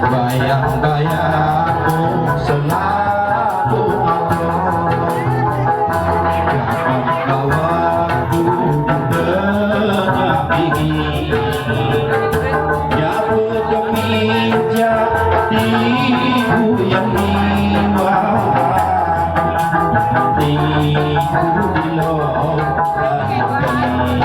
Bayang-bayangmu selalu ada, jangan bawaku tengah dingin. Ya berdemi jadiku yang jiwa, hatiku di lautan ini.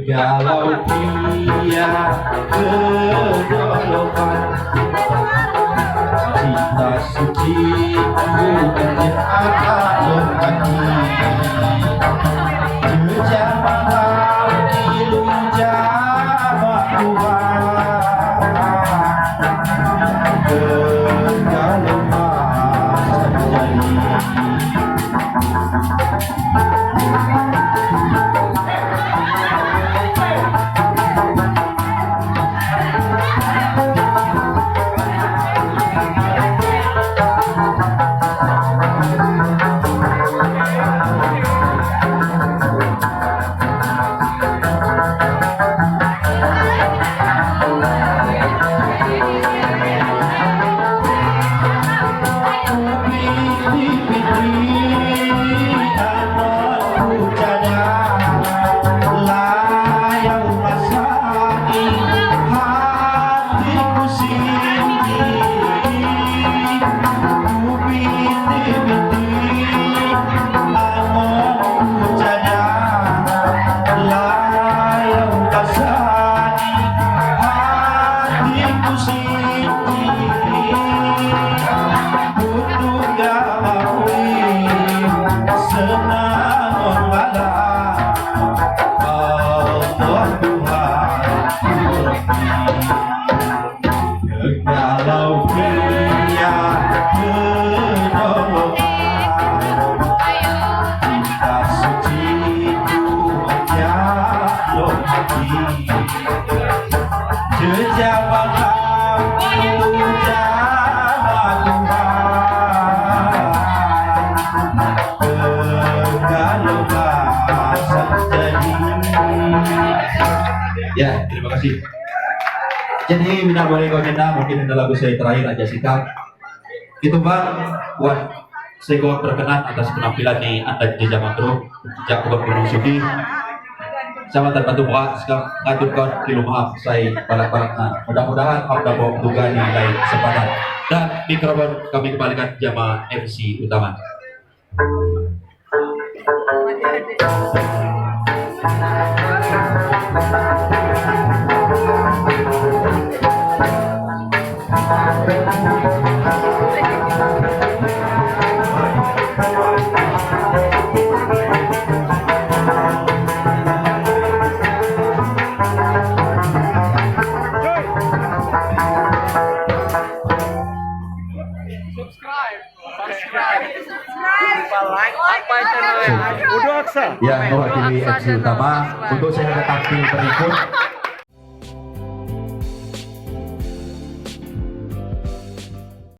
Kalau dia kedolokan, cinta suci menjadi hati. Jejama hati jama Tuhan, kalau masa jadi. Kalau dia menolong, cinta suci itu menjadi hati. Jejama kamu jama Tuhan, kalau masa jadi. Ya, terima kasih. Jadi Mina boleh kau minta mungkin ada lagu saya terakhir aja sikap. Itu bang buat saya kau berkenan atas penampilan nih Anda di zaman dulu sejak kau Gunung Sugi. Sama terbantu buat sekarang ngatur kau di rumah saya balak-balak. Mudah-mudahan kau dapat juga nilai kesempatan. Dan mikrofon kami kembalikan jamaah MC utama. Ya, mewakili MC utama untuk saya ada tampil berikut.